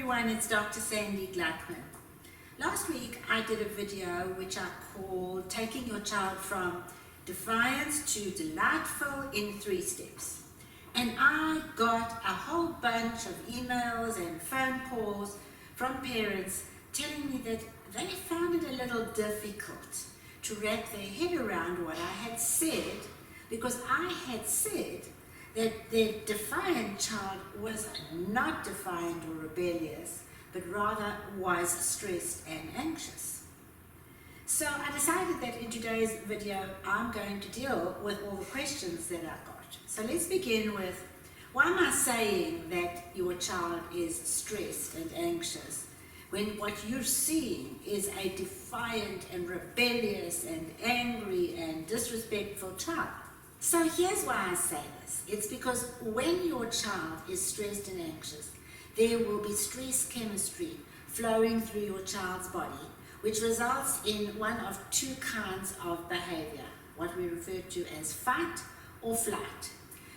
everyone, it's Dr. Sandy Gluckman. Last week I did a video which I called Taking Your Child from Defiance to Delightful in 3 Steps. And I got a whole bunch of emails and phone calls from parents telling me that they found it a little difficult to wrap their head around what I had said, because I had said that their defiant child was not defiant or rebellious, but rather was stressed and anxious. So I decided that in today's video I'm going to deal with all the questions that I got. So let's begin with, why am I saying that your child is stressed and anxious when what you're seeing is a defiant and rebellious and angry and disrespectful child? So here's why I say this. It's because when your child is stressed and anxious, there will be stress chemistry flowing through your child's body, which results in one of 2 kinds of behavior, what we refer to as fight or flight.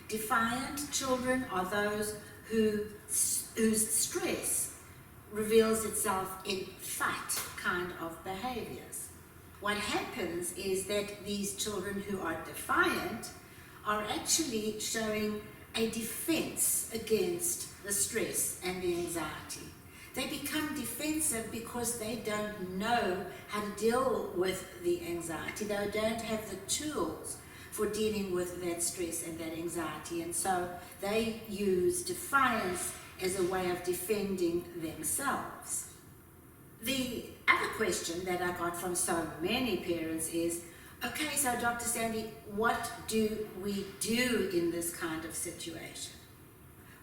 Defiant children are those whose stress reveals itself in fight kind of behaviors. What happens is that these children who are defiant are actually showing a defense against the stress and the anxiety. They become defensive because they don't know how to deal with the anxiety. They don't have the tools for dealing with that stress and that anxiety, and so they use defiance as a way of defending themselves. The other question that I got from so many parents is, okay, so Dr. Sandy, what do we do in this kind of situation?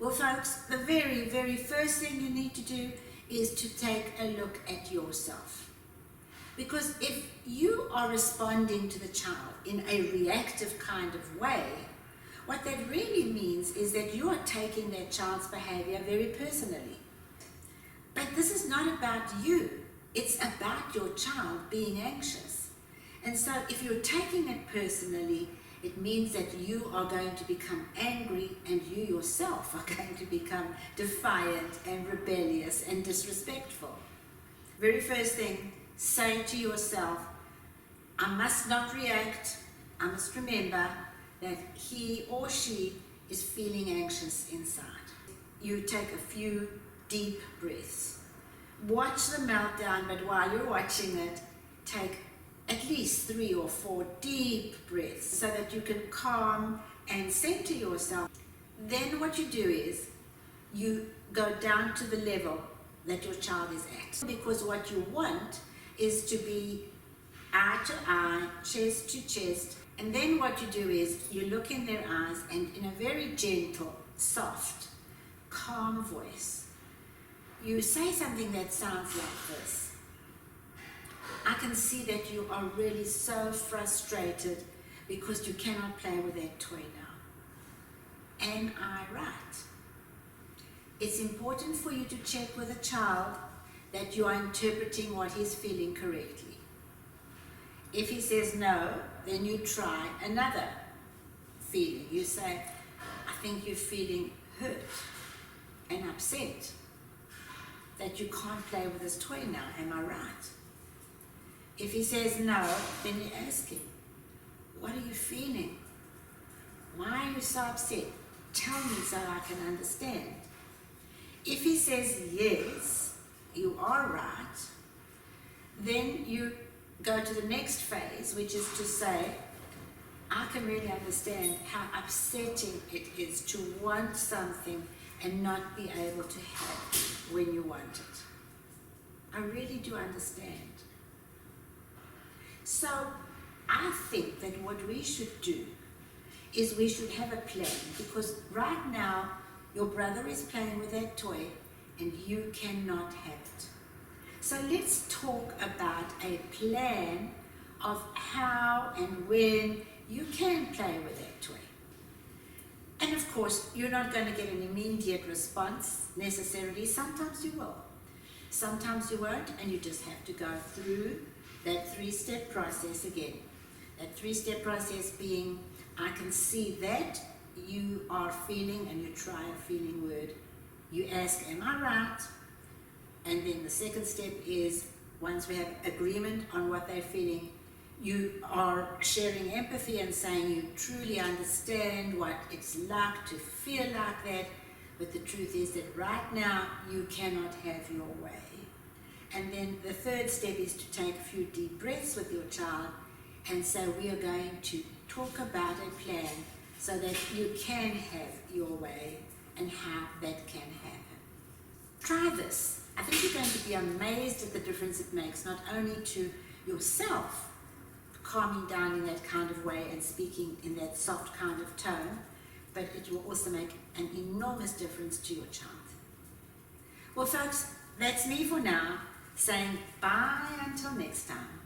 Well, folks, the very, very first thing you need to do is to take a look at yourself. Because if you are responding to the child in a reactive kind of way, what that really means is that you are taking that child's behavior very personally. But this is not about you. It's about your child being anxious. And so if you're taking it personally, it means that you are going to become angry, and you yourself are going to become defiant and rebellious and disrespectful. Very first thing, say to yourself, I must not react. I must remember that he or she is feeling anxious inside. You take a few deep breaths. Watch the meltdown, but while you're watching it, take at least 3 or 4 deep breaths so that you can calm and center yourself. Then what you do is you go down to the level that your child is at. Because what you want is to be eye to eye, chest to chest, and then what you do is you look in their eyes and in a very gentle, soft, calm voice, you say something that sounds like this. I can see that you are really so frustrated because you cannot play with that toy now. Am I right? It's important for you to check with a child that you are interpreting what he's feeling correctly. If he says no, then you try another feeling. You say, I think you're feeling hurt and upset that you can't play with this toy now. Am I right? If he says no, then you ask him, what are you feeling? Why are you so upset? Tell me so I can understand. If he says yes, you are right, then you go to the next phase, which is to say, I can really understand how upsetting it is to want something and not be able to have it when you want it. I really do understand. So I think that what we should do is we should have a plan, because right now your brother is playing with that toy and you cannot have it. So let's talk about a plan of how and when you can play with that toy. And of course, you're not going to get an immediate response necessarily. Sometimes you will. Sometimes you won't, and you just have to go through that 3-step process again. That 3-step process being, I can see that you are feeling, and you try a feeling word. You ask, am I right? And then the second step is, once we have agreement on what they're feeling, you are sharing empathy and saying you truly understand what it's like to feel like that, but the truth is that right now you cannot have your way. And then the third step is to take a few deep breaths with your child and say, we are going to talk about a plan so that you can have your way and how that can happen. Try this. I think you're going to be amazed at the difference it makes, not only to yourself, calming down in that kind of way and speaking in that soft kind of tone, but it will also make an enormous difference to your child. Well, folks, that's me for now, saying bye until next time.